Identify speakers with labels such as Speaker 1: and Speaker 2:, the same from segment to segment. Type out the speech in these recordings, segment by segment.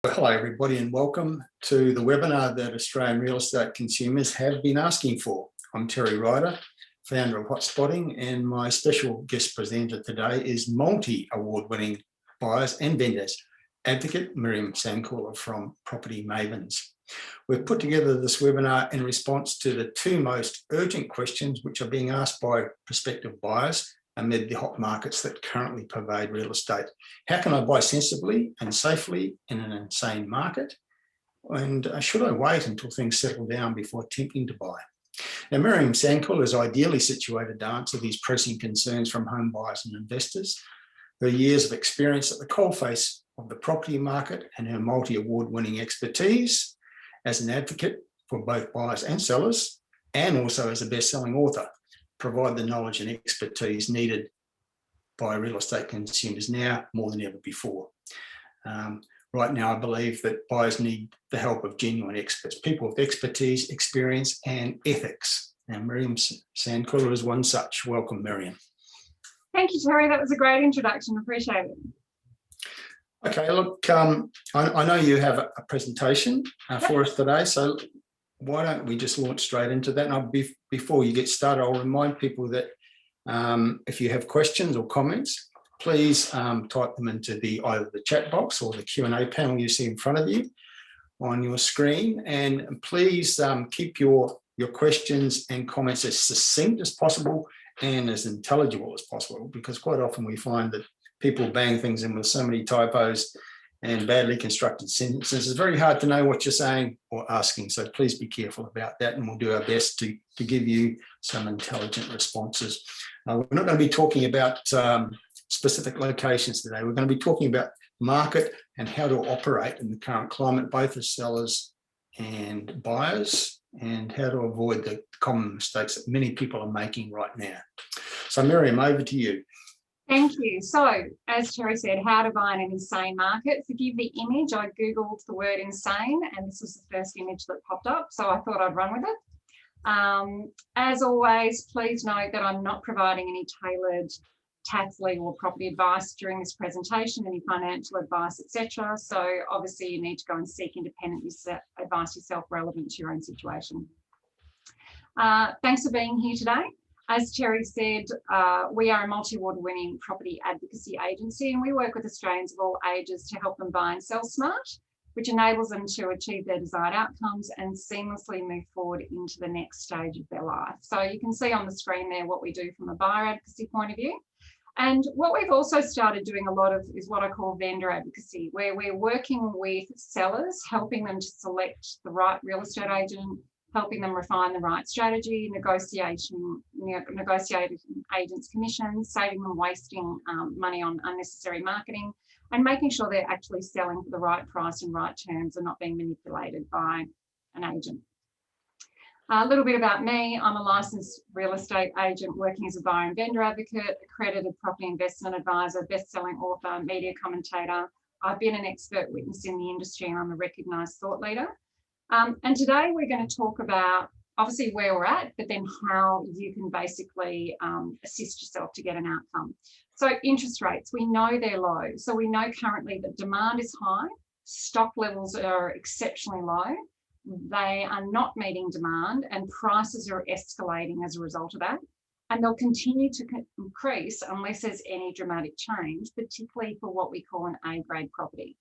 Speaker 1: Hello everybody and welcome to the webinar that Australian real estate consumers have been asking for. I'm Terry Ryder, founder of Hotspotting, and my special guest presenter today is multi-award-winning buyers and vendors advocate Miriam Sandkuhler from Property Mavens. We've put together this webinar in response to the two most urgent questions which are being asked by prospective buyers amid the hot markets that currently pervade real estate. How can I buy sensibly and safely in an insane market? And should I wait until things settle down before attempting to buy? Now, Miriam Sandkuhler is ideally situated to answer these pressing concerns from home buyers and investors. Her years of experience at the coalface of the property market and her multi-award-winning expertise as an advocate for both buyers and sellers, and also as a best-selling author, provide the knowledge and expertise needed by real estate consumers now more than ever before. Right now, I believe that buyers need the help of genuine experts, people with expertise, experience, and ethics. And Miriam Sandkuhler is one such. Welcome, Miriam.
Speaker 2: Thank you, Terry. That was a great introduction. Appreciate it.
Speaker 1: Okay, look, I know you have a presentation for us today, so why don't we just launch straight into that? And before you get started, I'll remind people that if you have questions or comments, please type them into either the chat box or the Q&A panel you see in front of you on your screen. And please keep your questions and comments as succinct as possible and as intelligible as possible, because quite often we find that people bang things in with so many typos and badly constructed sentences. It's very hard to know what you're saying or asking, so please be careful about that, and we'll do our best to give you some intelligent responses. We're not going to be talking about specific locations today. We're going to be talking about market and how to operate in the current climate, both as sellers and buyers, and how to avoid the common mistakes that many people are making right now. So Miriam, over to you.
Speaker 2: Thank you. So, as Terry said, how to buy in an insane market. Forgive the image. I Googled the word insane, and this was the first image that popped up, so I thought I'd run with it. As always, please note that I'm not providing any tailored tax, legal, or property advice during this presentation, any financial advice, etc. So, obviously, you need to go and seek independent advice yourself relevant to your own situation. Thanks for being here today. As Terry said, we are a multi-award-winning property advocacy agency, and we work with Australians of all ages to help them buy and sell smart, which enables them to achieve their desired outcomes and seamlessly move forward into the next stage of their life. So you can see on the screen there what we do from a buyer advocacy point of view. And what we've also started doing a lot of is what I call vendor advocacy, where we're working with sellers, helping them to select the right real estate agent, helping them refine the right strategy, negotiating agents' commissions, saving them wasting money on unnecessary marketing, and making sure they're actually selling for the right price and right terms and not being manipulated by an agent. A little bit about me. I'm a licensed real estate agent working as a buyer and vendor advocate, accredited property investment advisor, best-selling author, media commentator. I've been an expert witness in the industry, and I'm a recognised thought leader. And today we're going to talk about obviously where we're at, but then how you can basically assist yourself to get an outcome. So interest rates, we know they're low. So we know currently that demand is high, stock levels are exceptionally low, they are not meeting demand, and prices are escalating as a result of that. And they'll continue to increase unless there's any dramatic change, particularly for what we call an A-grade property.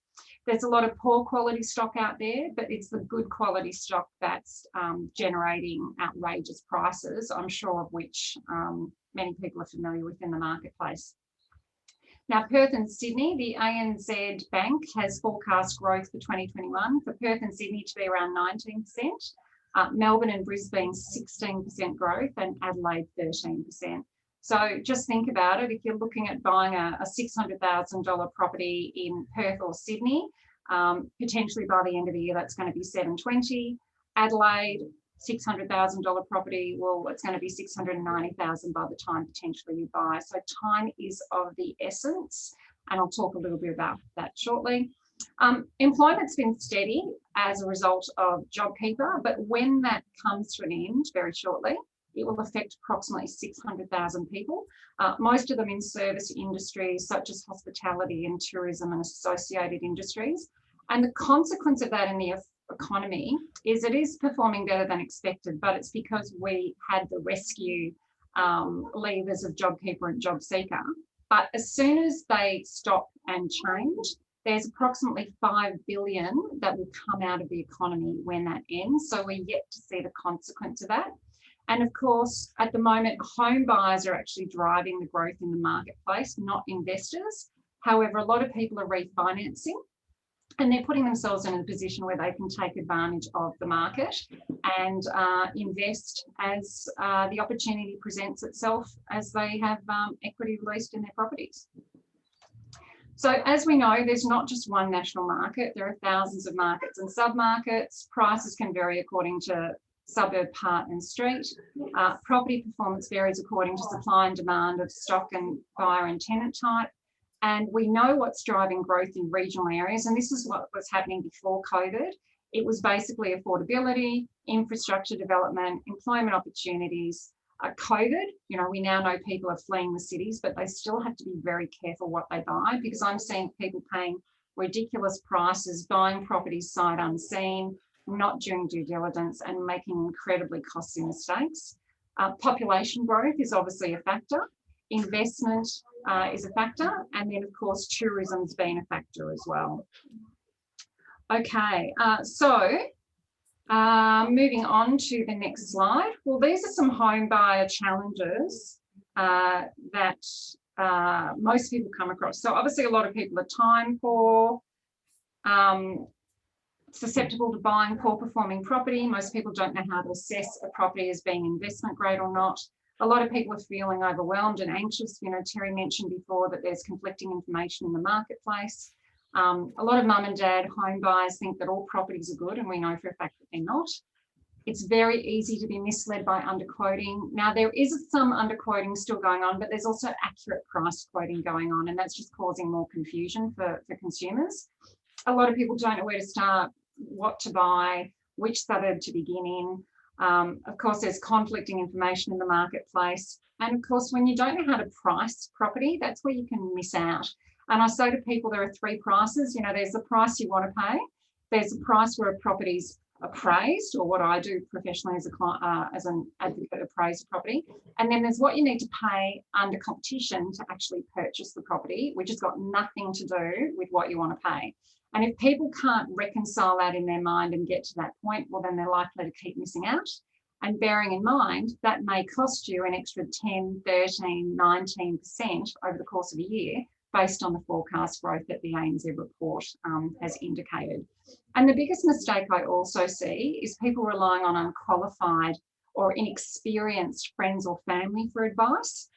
Speaker 2: There's a lot of poor quality stock out there, but it's the good quality stock that's generating outrageous prices, I'm sure of which many people are familiar with in the marketplace. Now, Perth and Sydney, the ANZ Bank has forecast growth for 2021 for Perth and Sydney to be around 19%, Melbourne and Brisbane 16% growth, and Adelaide 13%. So just think about it. If you're looking at buying a $600,000 property in Perth or Sydney, potentially by the end of the year, that's going to be $720,000. Adelaide, $600,000 property, well, it's going to be $690,000 by the time potentially you buy. So time is of the essence, and I'll talk a little bit about that shortly. Employment's been steady as a result of JobKeeper, but when that comes to an end very shortly, it will affect approximately 600,000 people, most of them in service industries such as hospitality and tourism and associated industries. And the consequence of that in the economy is it is performing better than expected, but it's because we had the rescue levers of JobKeeper and JobSeeker. But as soon as they stop and change, there's approximately 5 billion that will come out of the economy when that ends. So we're yet to see the consequence of that. And of course, at the moment, home buyers are actually driving the growth in the marketplace, not investors. However, a lot of people are refinancing and they're putting themselves in a position where they can take advantage of the market and invest as the opportunity presents itself as they have equity released in their properties. So as we know, there's not just one national market. There are thousands of markets and sub-markets. Prices can vary according to suburb, part and street. Property performance varies according to supply and demand of stock and buyer and tenant type. And we know what's driving growth in regional areas. And this is what was happening before COVID. It was basically affordability, infrastructure development, employment opportunities. COVID, we now know people are fleeing the cities, but they still have to be very careful what they buy, because I'm seeing people paying ridiculous prices, buying properties sight unseen, not doing due diligence and making incredibly costly mistakes. Population growth is obviously a factor. Investment is a factor. And then, of course, tourism's been a factor as well. Okay, moving on to the next slide. Well, these are some home buyer challenges that most people come across. So obviously a lot of people are time poor, susceptible to buying poor performing property. Most people don't know how to assess a property as being investment grade or not. A lot of people are feeling overwhelmed and anxious. Terry mentioned before that there's conflicting information in the marketplace. A lot of mum and dad home buyers think that all properties are good, and we know for a fact that they're not. It's very easy to be misled by underquoting. Now, there is some underquoting still going on, but there's also accurate price quoting going on, and that's just causing more confusion for consumers. A lot of people don't know where to start, what to buy, which suburb to begin in. Of course, there's conflicting information in the marketplace. And of course, when you don't know how to price property, that's where you can miss out. And I say to people, there are 3 prices. There's the price you want to pay. There's the price where a property's appraised, or what I do professionally as an advocate, appraise a property. And then there's what you need to pay under competition to actually purchase the property, which has got nothing to do with what you want to pay. And if people can't reconcile that in their mind and get to that point, well, then they're likely to keep missing out. And bearing in mind, that may cost you an extra 10, 13, 19% over the course of a year, based on the forecast growth that the ANZ report has indicated. And the biggest mistake I also see is people relying on unqualified or inexperienced friends or family for advice.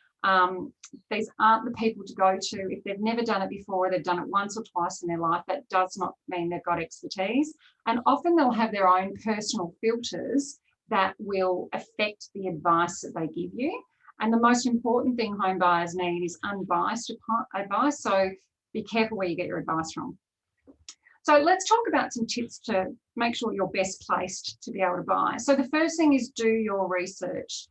Speaker 2: These aren't the people to go to if they've never done it before. They've done it once or twice in their life. That does not mean they've got expertise. And often they'll have their own personal filters that will affect the advice that they give you. And the most important thing home buyers need is unbiased advice. So be careful where you get your advice from. So let's talk about some tips to make sure you're best placed to be able to buy. So the first thing is do your research.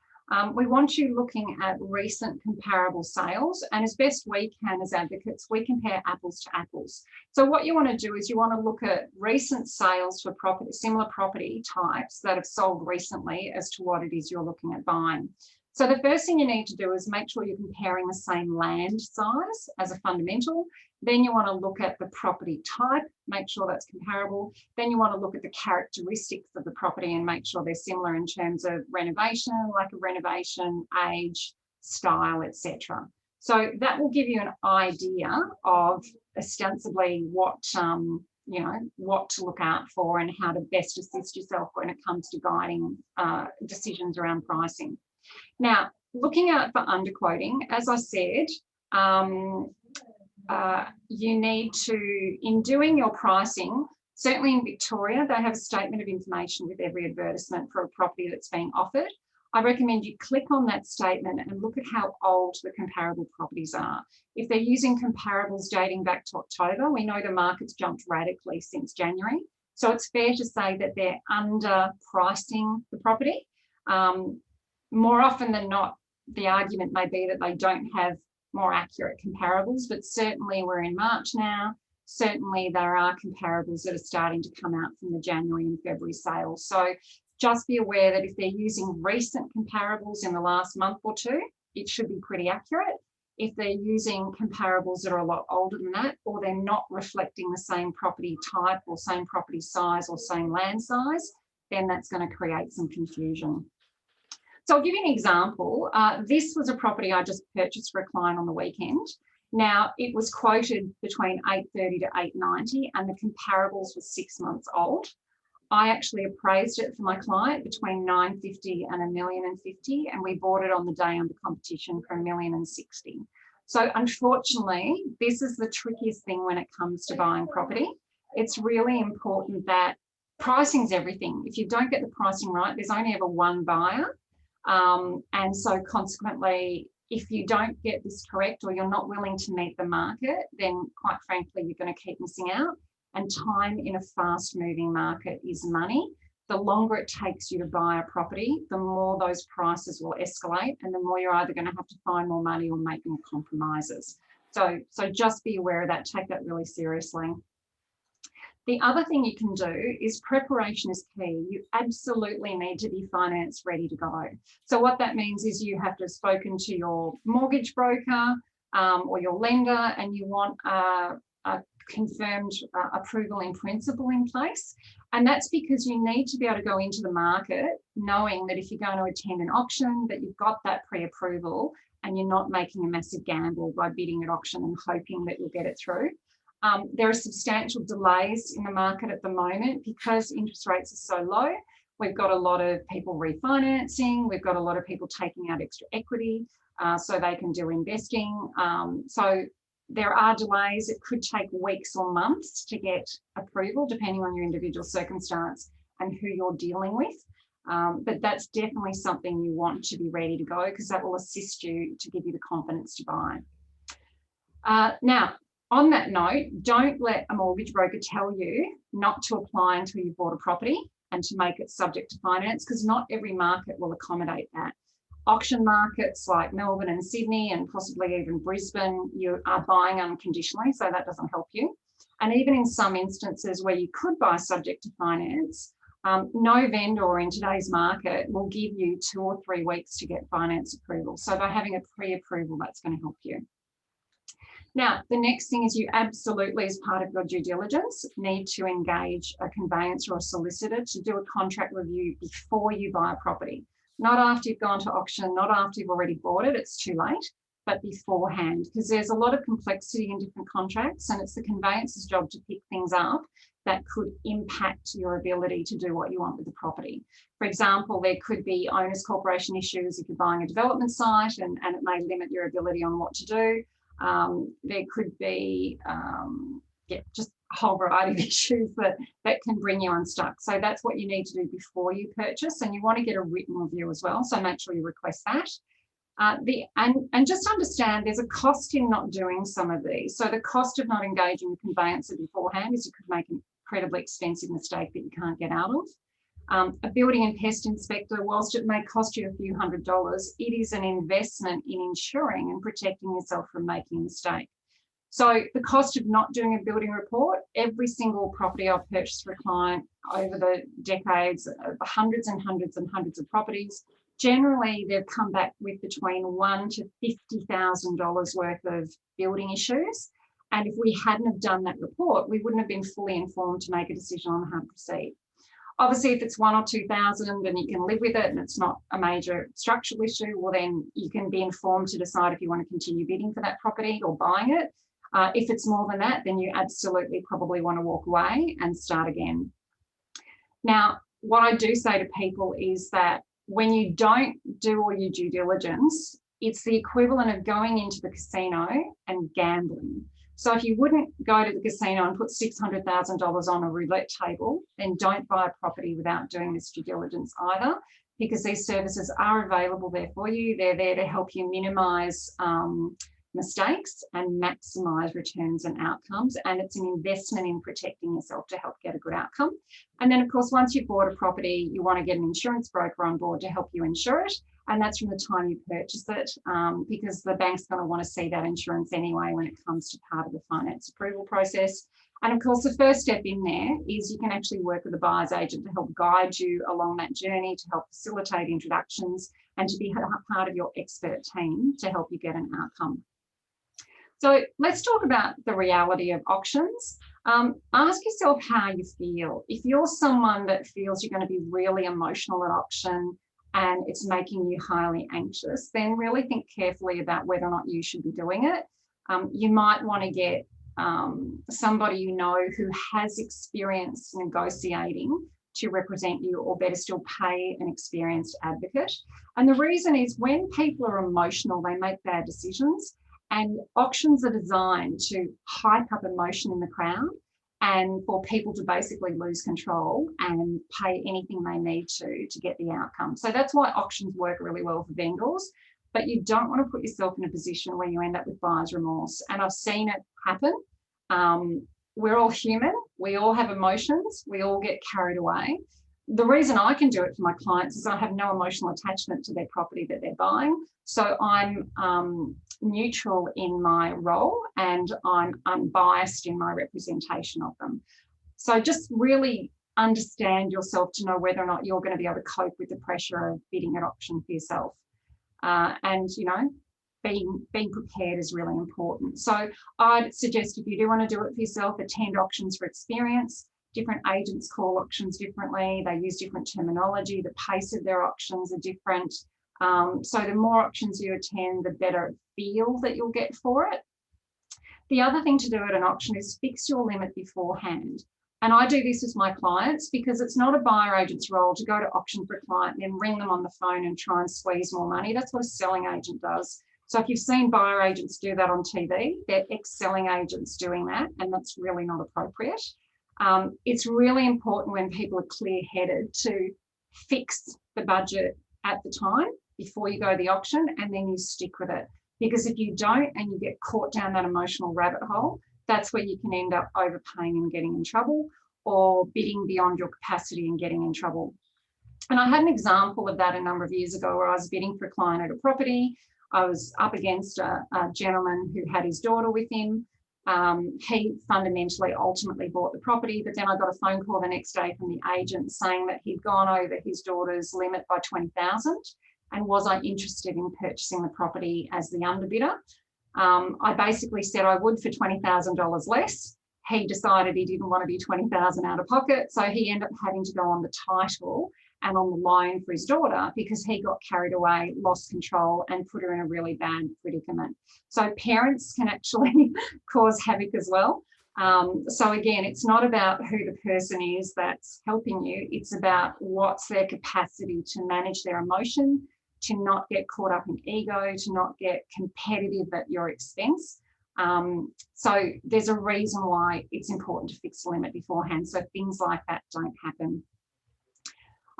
Speaker 2: We want you looking at recent comparable sales, and as best we can as advocates, we compare apples to apples. So what you want to do is you want to look at recent sales for similar property types that have sold recently as to what it is you're looking at buying. So the first thing you need to do is make sure you're comparing the same land size as a fundamental. Then you want to look at the property type, make sure that's comparable. Then you want to look at the characteristics of the property and make sure they're similar in terms of renovation, lack of renovation, age, style, etc. So that will give you an idea of ostensibly what to look out for and how to best assist yourself when it comes to guiding decisions around pricing. Now, looking out for underquoting, as I said, you need to, in doing your pricing, certainly in Victoria, they have a statement of information with every advertisement for a property that's being offered. I recommend you click on that statement and look at how old the comparable properties are. If they're using comparables dating back to October, we know the market's jumped radically since January. So it's fair to say that they're underpricing the property. More often than not, the argument may be that they don't have more accurate comparables, but certainly we're in March now. certainly there are comparables that are starting to come out from the January and February sales. So just be aware that if they're using recent comparables in the last month or two, it should be pretty accurate. If they're using comparables that are a lot older than that, or they're not reflecting the same property type or same property size or same land size, then that's going to create some confusion. So I'll give you an example. This was a property I just purchased for a client on the weekend. Now, it was quoted between 830 to 890 and the comparables were 6 months old. I actually appraised it for my client between 950 and $1,050,050, and we bought it on the day under competition for $1,060,000. So unfortunately, this is the trickiest thing when it comes to buying property. It's really important that pricing's everything. If you don't get the pricing right, there's only ever one buyer. And so consequently, if you don't get this correct or you're not willing to meet the market, then quite frankly, you're going to keep missing out. And time in a fast moving market is money. The longer it takes you to buy a property, the more those prices will escalate and the more you're either going to have to find more money or make more compromises. So just be aware of that, take that really seriously. The other thing you can do is preparation is key. You absolutely need to be finance ready to go. So what that means is you have to have spoken to your mortgage broker or your lender, and you want a confirmed approval in principle in place. And that's because you need to be able to go into the market knowing that if you're going to attend an auction, that you've got that pre-approval and you're not making a massive gamble by bidding at auction and hoping that you'll get it through. There are substantial delays in the market at the moment because interest rates are so low. We've got a lot of people refinancing. We've got a lot of people taking out extra equity so they can do investing. So there are delays. It could take weeks or months to get approval, depending on your individual circumstance and who you're dealing with. But that's definitely something you want to be ready to go because that will assist you to give you the confidence to buy. Now, on that note, don't let a mortgage broker tell you not to apply until you've bought a property and to make it subject to finance, because not every market will accommodate that. Auction markets like Melbourne and Sydney and possibly even Brisbane, you are buying unconditionally, so that doesn't help you. And even in some instances where you could buy subject to finance, no vendor in today's market will give you 2 or 3 weeks to get finance approval. So by having a pre-approval, that's going to help you. Now, the next thing is you absolutely, as part of your due diligence, need to engage a conveyancer or a solicitor to do a contract review before you buy a property. Not after you've gone to auction, not after you've already bought it, it's too late, but beforehand, because there's a lot of complexity in different contracts and it's the conveyancer's job to pick things up that could impact your ability to do what you want with the property. For example, there could be owners' corporation issues if you're buying a development site and it may limit your ability on what to do. There could be just a whole variety of issues that can bring you unstuck. So that's what you need to do before you purchase, and you want to get a written review as well. So make sure you request that. And just understand there's a cost in not doing some of these. So the cost of not engaging the conveyancer beforehand is you could make an incredibly expensive mistake that you can't get out of. A building and pest inspector, whilst it may cost you a few $100s, it is an investment in ensuring and protecting yourself from making a mistake. So the cost of not doing a building report, every single property I've purchased for a client over the decades, hundreds and hundreds and hundreds of properties, generally they've come back with between $1,000 to $50,000 worth of building issues. And if we hadn't have done that report, we wouldn't have been fully informed to make a decision on how to proceed. Obviously, if it's 1,000 or 2,000 and you can live with it and it's not a major structural issue, well, then you can be informed to decide if you want to continue bidding for that property or buying it. If it's more than that, then you absolutely probably want to walk away and start again. Now, what I do say to people is that when you don't do all your due diligence, it's the equivalent of going into the casino and gambling. So if you wouldn't go to the casino and put $600,000 on a roulette table, then don't buy a property without doing this due diligence either, because these services are available there for you. They're there to help you minimise mistakes and maximise returns and outcomes. And it's an investment in protecting yourself to help get a good outcome. And then, of course, once you've bought a property, you want to get an insurance broker on board to help you insure it. And that's from the time you purchase it, because the bank's going to want to see that insurance anyway when it comes to part of the finance approval process. And of course, the first step in there is you can actually work with a buyer's agent to help guide you along that journey, to help facilitate introductions, and to be part of your expert team to help you get an outcome. So let's talk about the reality of auctions. Ask yourself how you feel. If you're someone that feels you're going to be really emotional at auction and it's making you highly anxious, then really think carefully about whether or not you should be doing it. You might want to get somebody you know who has experience negotiating to represent you, or better still, pay an experienced advocate. And the reason is, when people are emotional, they make bad decisions. And auctions are designed to hype up emotion in the crowd and for people to basically lose control and pay anything they need to get the outcome. So that's why auctions work really well for vendors, but you don't want to put yourself in a position where you end up with buyer's remorse. And I've seen it happen. We're all human. We all have emotions. We all get carried away. The reason I can do it for my clients is I have no emotional attachment to their property that they're buying. So I'm neutral in my role, and I'm unbiased in my representation of them. So just really understand yourself to know whether or not you're going to be able to cope with the pressure of bidding at auction for yourself. And, you know, being prepared is really important. So I'd suggest, if you do want to do it for yourself, attend auctions for experience. Different agents call auctions differently. They use different terminology. The pace of their auctions are different. So the more auctions you attend, the better feel that you'll get for it. The other thing to do at an auction is fix your limit beforehand. And I do this with my clients because it's not a buyer agent's role to go to auction for a client and then ring them on the phone and try and squeeze more money. That's what a selling agent does. So if you've seen buyer agents do that on TV, they're ex-selling agents doing that, and that's really not appropriate. It's really important when people are clear-headed to fix the budget at the time before you go to the auction, and then you stick with it. Because if you don't and you get caught down that emotional rabbit hole, that's where you can end up overpaying and getting in trouble, or bidding beyond your capacity and getting in trouble. And I had an example of that a number of years ago where I was bidding for a client at a property. I was up against a gentleman who had his daughter with him. He fundamentally ultimately bought the property, but then I got a phone call the next day from the agent saying that he'd gone over his daughter's limit by $20,000, and was I interested in purchasing the property as the underbidder. I basically said I would for $20,000 less. He decided he didn't want to be $20,000 out of pocket, so he ended up having to go on the title and on the loan for his daughter because he got carried away, lost control, and put her in a really bad predicament. So parents can actually cause havoc as well. So again, it's not about who the person is that's helping you. It's about what's their capacity to manage their emotion, to not get caught up in ego, to not get competitive at your expense. So there's a reason why it's important to fix the limit beforehand, so things like that don't happen.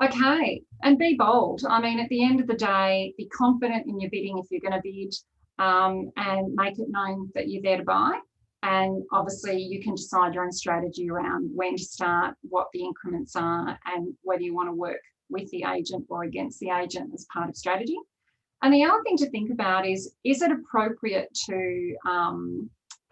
Speaker 2: Okay, and be bold. I mean, at the end of the day, be confident in your bidding if you're going to bid, and make it known that you're there to buy. And obviously you can decide your own strategy around when to start, what the increments are, and whether you want to work with the agent or against the agent as part of strategy. And the other thing to think about is it appropriate to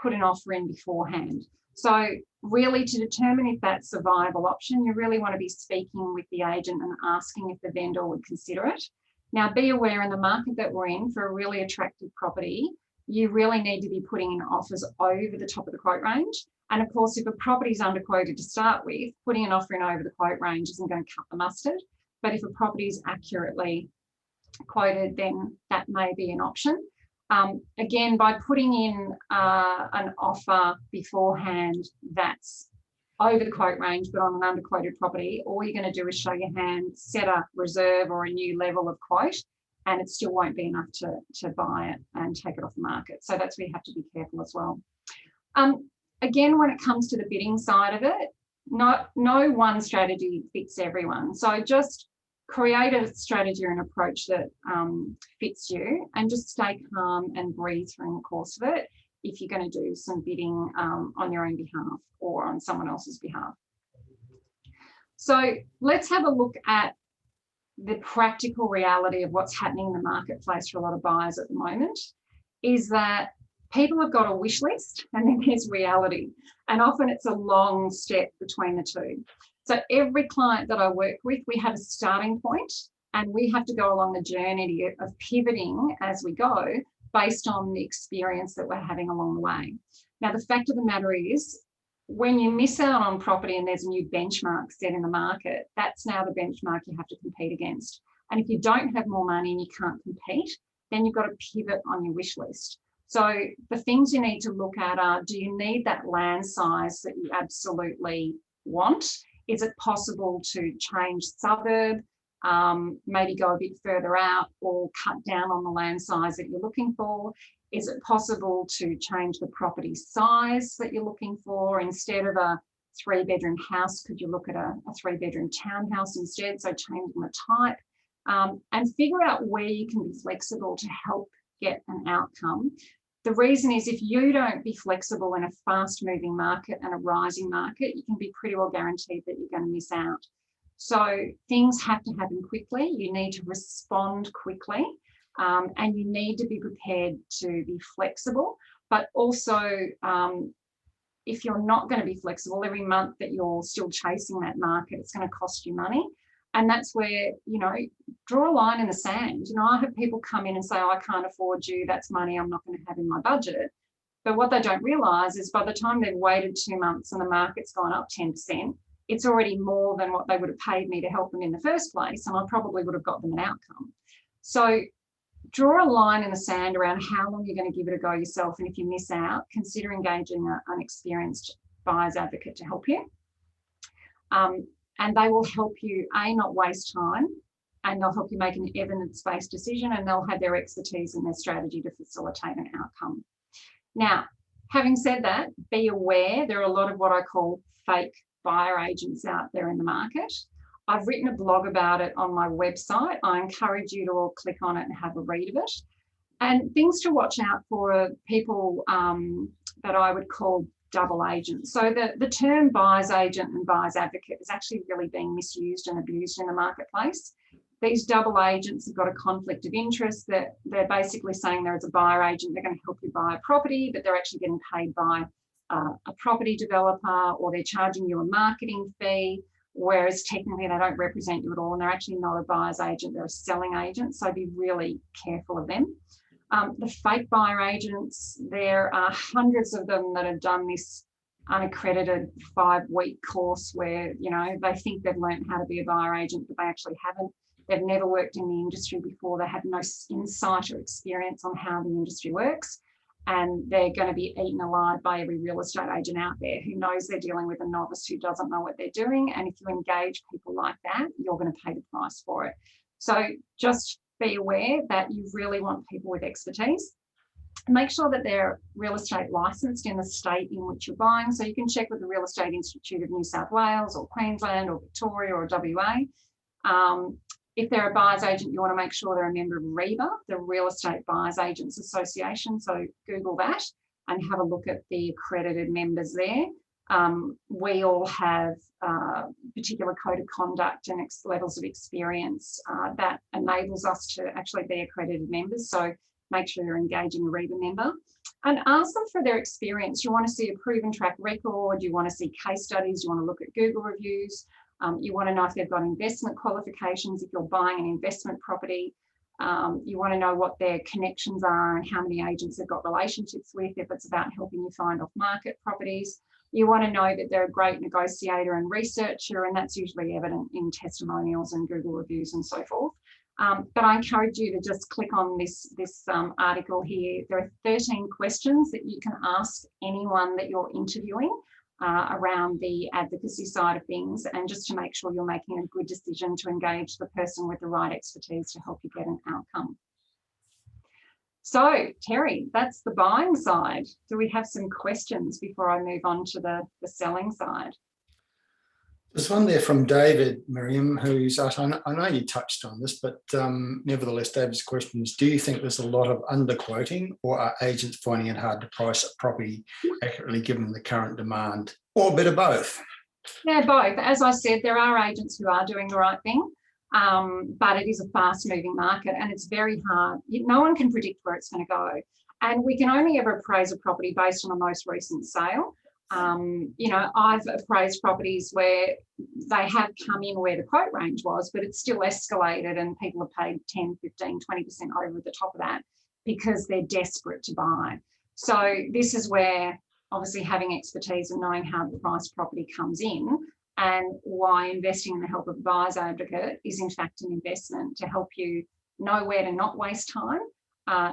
Speaker 2: put an offer in beforehand? So really, to determine if that's a viable option, you really want to be speaking with the agent and asking if the vendor would consider it. Now, be aware, in the market that we're in, for a really attractive property, you really need to be putting in offers over the top of the quote range. And of course, if a property is underquoted to start with, putting an offer in over the quote range isn't going to cut the mustard. But if a property is accurately quoted, then that may be an option. Again, by putting in an offer beforehand that's over the quote range but on an underquoted property, all you're going to do is show your hand, set a reserve or a new level of quote, and it still won't be enough to buy it and take it off the market. So that's where you have to be careful as well. Again, when it comes to the bidding side of it, no one strategy fits everyone. So just create a strategy or an approach that fits you, and just stay calm and breathe through the course of it if you're going to do some bidding on your own behalf or on someone else's behalf. So let's have a look at the practical reality of what's happening in the marketplace for a lot of buyers at the moment is that people have got a wish list and then there's reality. And often it's a long step between the two. So every client that I work with, we have a starting point and we have to go along the journey of pivoting as we go based on the experience that we're having along the way. Now, the fact of the matter is, when you miss out on property and there's a new benchmark set in the market, that's now the benchmark you have to compete against. And if you don't have more money and you can't compete, then you've got to pivot on your wish list. So the things you need to look at are, do you need that land size that you absolutely want? Is it possible to change suburb, maybe go a bit further out or cut down on the land size that you're looking for? Is it possible to change the property size that you're looking for? Instead of a 3-bedroom house, could you look at a 3-bedroom townhouse instead? So changing the type, and figure out where you can be flexible to help get an outcome. The reason is, if you don't be flexible in a fast moving market and a rising market, you can be pretty well guaranteed that you're going to miss out. So things have to happen quickly. You need to respond quickly. And you need to be prepared to be flexible, but also if you're not going to be flexible, every month that you're still chasing that market, it's going to cost you money. And that's where, draw a line in the sand. I have people come in and say, oh, I can't afford you. That's money I'm not going to have in my budget. But what they don't realise is by the time they've waited 2 months and the market's gone up 10%, it's already more than what they would have paid me to help them in the first place. And I probably would have got them an outcome. So draw a line in the sand around how long you're going to give it a go yourself. And if you miss out, consider engaging an experienced buyer's advocate to help you. And they will help you, not waste time, and they'll help you make an evidence-based decision, and they'll have their expertise and their strategy to facilitate an outcome. Now, having said that, be aware there are a lot of what I call fake buyer agents out there in the market. I've written a blog about it on my website. I encourage you to all click on it and have a read of it. And things to watch out for are people that I would call double agents. So the term buyer's agent and buyer's advocate is actually really being misused and abused in the marketplace. These double agents have got a conflict of interest, that they're basically saying they're as a buyer agent, they're going to help you buy a property, but they're actually getting paid by a property developer, or they're charging you a marketing fee, whereas technically they don't represent you at all, and they're actually not a buyer's agent, they're a selling agent. So be really careful of them. The fake buyer agents, there are hundreds of them that have done this unaccredited 5-week course where, they think they've learned how to be a buyer agent, but they actually haven't. They've never worked in the industry before. They have no insight or experience on how the industry works. And they're going to be eaten alive by every real estate agent out there who knows they're dealing with a novice who doesn't know what they're doing. And if you engage people like that, you're going to pay the price for it. So just be aware that you really want people with expertise. Make sure that they're real estate licensed in the state in which you're buying. So you can check with the Real Estate Institute of New South Wales or Queensland or Victoria or WA. If they're a buyer's agent, you want to make sure they're a member of REBA, the Real Estate Buyers Agents Association. So Google that and have a look at the accredited members there. We all have particular code of conduct and levels of experience that enables us to actually be accredited members. So make sure you're engaging a REBA member and ask them for their experience. You want to see a proven track record. You want to see case studies. You want to look at Google reviews. You want to know if they've got investment qualifications, if you're buying an investment property. You want to know what their connections are and how many agents they've got relationships with, if it's about helping you find off-market properties. You want to know that they're a great negotiator and researcher, and that's usually evident in testimonials and Google reviews and so forth. But I encourage you to just click on this article here. There are 13 questions that you can ask anyone that you're interviewing around the advocacy side of things, and just to make sure you're making a good decision to engage the person with the right expertise to help you get an outcome. So, Terry, that's the buying side. Do we have some questions before I move on to the selling side?
Speaker 1: There's one there from David, Miriam, who's asked, I know you touched on this, but nevertheless, David's question is, do you think there's a lot of underquoting, or are agents finding it hard to price a property accurately given the current demand, or a bit of both?
Speaker 2: Yeah, both. As I said, there are agents who are doing the right thing. but it is a fast-moving market and it's very hard. No one can predict where it's going to go. And we can only ever appraise a property based on a most recent sale. I've appraised properties where they have come in where the quote range was, but it's still escalated and people have paid 10, 15, 20% over the top of that because they're desperate to buy. So this is where obviously having expertise and knowing how the price property comes in and why investing in the help of a buyer's advocate is in fact an investment to help you know where to not waste time,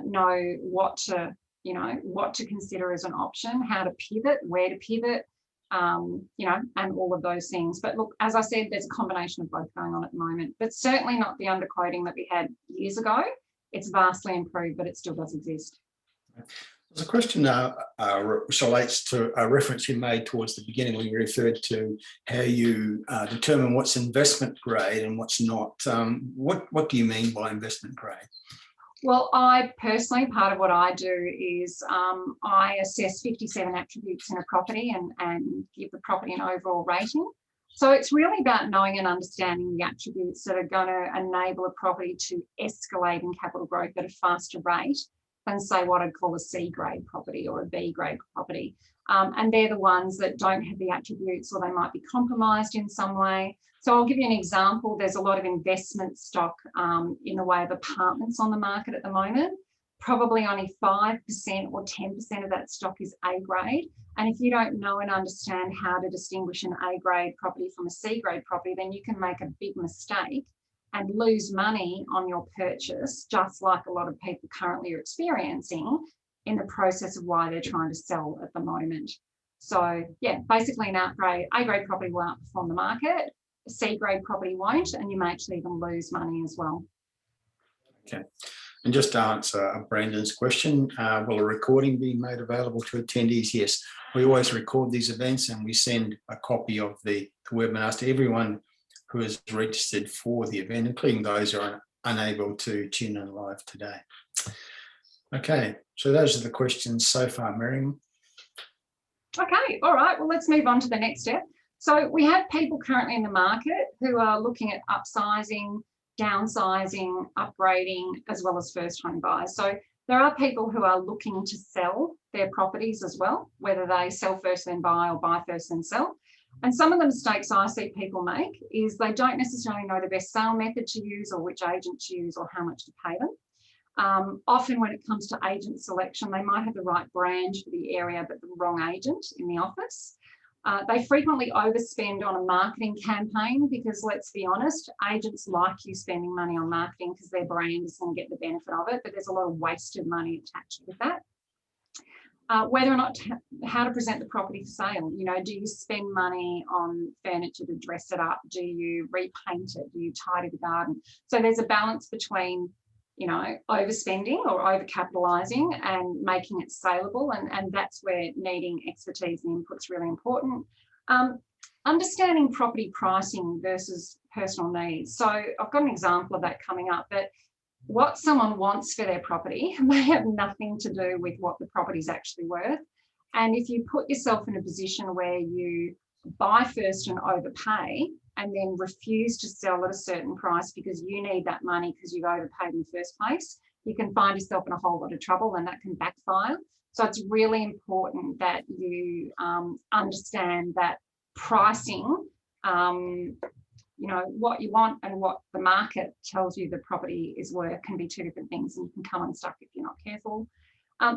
Speaker 2: know what to consider as an option, how to pivot, where to pivot, and all of those things. But look, as I said, there's a combination of both going on at the moment, but certainly not the underquoting that we had years ago. It's vastly improved, but it still does exist.
Speaker 1: There's a question which relates to a reference you made towards the beginning when you referred to how you determine what's investment grade and what's not. What do you mean by investment grade?
Speaker 2: Well, I personally, part of what I do is I assess 57 attributes in a property and give the property an overall rating. So it's really about knowing and understanding the attributes that are going to enable a property to escalate in capital growth at a faster rate than, say, what I'd call a C grade property or a B grade property. And they're the ones that don't have the attributes or they might be compromised in some way. So I'll give you an example. There's a lot of investment stock in the way of apartments on the market at the moment. Probably only 5% or 10% of that stock is A grade. And if you don't know and understand how to distinguish an A grade property from a C grade property, then you can make a big mistake and lose money on your purchase, just like a lot of people currently are experiencing in the process of why they're trying to sell at the moment. So yeah, basically an A grade property will outperform the market, a C grade property won't, and you may actually even lose money as well.
Speaker 1: Okay. And just to answer Brandon's question, will a recording be made available to attendees? Yes, we always record these events and we send a copy of the webinars to everyone who is registered for the event, including those who are unable to tune in live today. Okay, so those are the questions so far, Miriam.
Speaker 2: Okay, all right, well, let's move on to the next step. So we have people currently in the market who are looking at upsizing, downsizing, upgrading, as well as first home buyers. So there are people who are looking to sell their properties as well, whether they sell first then buy or buy first then sell. And some of the mistakes I see people make is they don't necessarily know the best sale method to use or which agent to use or how much to pay them. Often when it comes to agent selection, they might have the right brand for the area, but the wrong agent in the office. They frequently overspend on a marketing campaign because, let's be honest, agents like you spending money on marketing because their brand is going to get the benefit of it, but there's a lot of wasted money attached with that. Whether or not how to present the property for sale. Do you spend money on furniture to dress it up? Do you repaint it? Do you tidy the garden? So there's a balance between overspending or overcapitalising and making it saleable, and that's where needing expertise and input is really important. Understanding property pricing versus personal needs. So I've got an example of that coming up, but what someone wants for their property may have nothing to do with what the property is actually worth. And if you put yourself in a position where you buy first and overpay and then refuse to sell at a certain price because you need that money because you've overpaid in the first place, you can find yourself in a whole lot of trouble and that can backfire. So it's really important that you understand that pricing, what you want and what the market tells you the property is worth can be two different things, and you can come unstuck if you're not careful.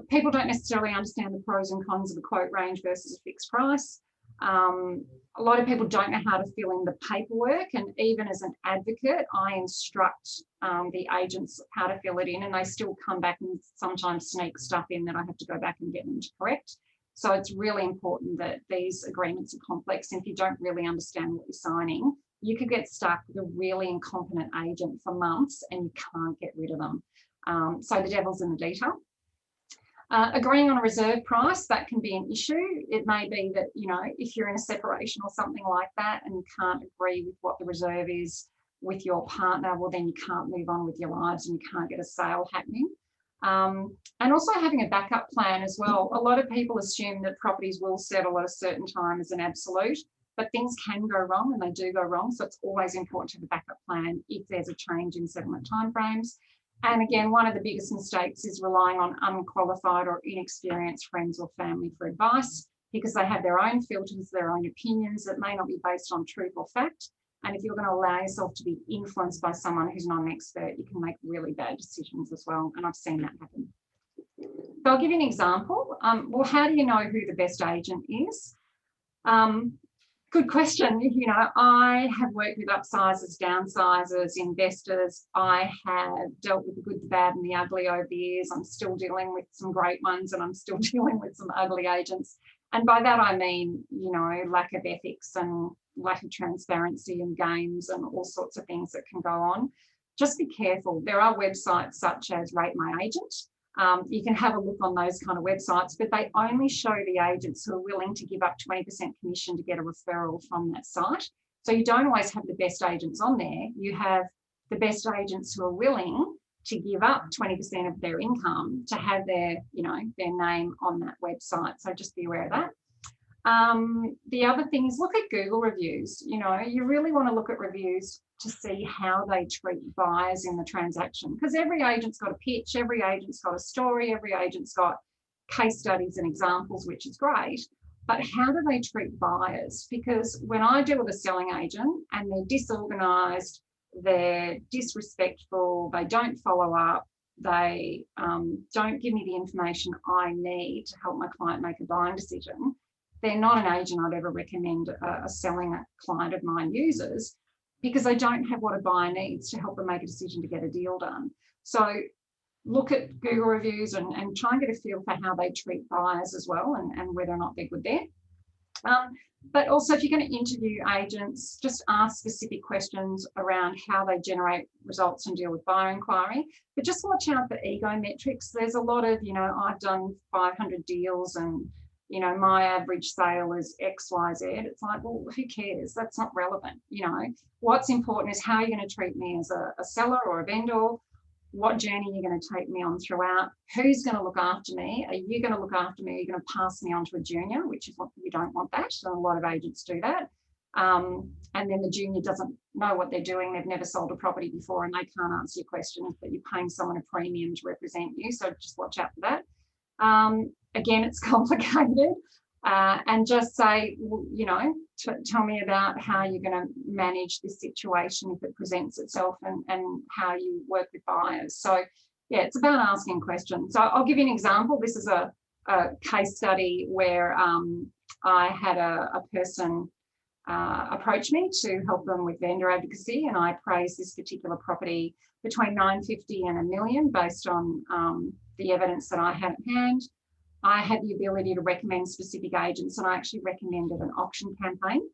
Speaker 2: People don't necessarily understand the pros and cons of a quote range versus a fixed price. A lot of people don't know how to fill in the paperwork, and even as an advocate, I instruct the agents how to fill it in, and they still come back and sometimes sneak stuff in that I have to go back and get them to correct. So it's really important that these agreements are complex, and if you don't really understand what you're signing, you could get stuck with a really incompetent agent for months and you can't get rid of them. So the devil's in the detail. Agreeing on a reserve price, that can be an issue. It may be that, if you're in a separation or something like that and you can't agree with what the reserve is with your partner, well, then you can't move on with your lives and you can't get a sale happening. And also having a backup plan as well. A lot of people assume that properties will settle at a certain time as an absolute. but things can go wrong, and they do go wrong. So it's always important to have a backup plan if there's a change in settlement timeframes. And again, one of the biggest mistakes is relying on unqualified or inexperienced friends or family for advice, because they have their own filters, their own opinions that may not be based on truth or fact. And if you're going to allow yourself to be influenced by someone who's not an expert, you can make really bad decisions as well. And I've seen that happen. So I'll give you an example. Well, how do you know who the best agent is? Good question. You know, I have worked with upsizers, downsizers, investors. I have dealt with the good, the bad, and the ugly over the years. I'm still dealing with some great ones, and I'm still dealing with some ugly agents. And by that, I mean, you know, lack of ethics and lack of transparency and games and all sorts of things that can go on. Just be careful. There are websites such as Rate My Agent. You can have a look on those kind of websites, but they only show the agents who are willing to give up 20% commission to get a referral from that site. So you don't always have the best agents on there. You have the best agents who are willing to give up 20% of their income to have their, you know, their name on that website. So just be aware of that. The other thing is look at Google reviews. You know, you really want to look at reviews to see how they treat buyers in the transaction, because every agent's got a pitch, every agent's got a story, every agent's got case studies and examples, which is great. But how do they treat buyers? Because when I deal with a selling agent and they're disorganized, they're disrespectful, they don't follow up, they don't give me the information I need to help my client make a buying decision, they're not an agent I'd ever recommend a selling client of mine uses, because they don't have what a buyer needs to help them make a decision to get a deal done. So look at Google reviews and try and get a feel for how they treat buyers as well, and whether or not they're good there. But also, if you're going to interview agents, just ask specific questions around how they generate results and deal with buyer inquiry. But just watch out for ego metrics. There's a lot of, you know, I've done 500 deals and, you know, my average sale is X, Y, Z. It's like, well, who cares? That's not relevant. You know, what's important is how you're going to treat me as a seller or a vendor. What journey you're going to take me on throughout, who's going to look after me, are you going to look after me, are you going to pass me on to a junior, which is what you don't want that, so a lot of agents do that, and then the junior doesn't know what they're doing, they've never sold a property before and they can't answer your questions, but you're paying someone a premium to represent you, so just watch out for that. Again, it's complicated, and just say, well, you know, tell me about how you're going to manage this situation if it presents itself, and how you work with buyers. So yeah, it's about asking questions. So I'll give you an example. This is a case study where I had a person approach me to help them with vendor advocacy, and I appraised this particular property between 950 and $1 million based on the evidence that I had at hand. I had the ability to recommend specific agents, and I actually recommended an auction campaign.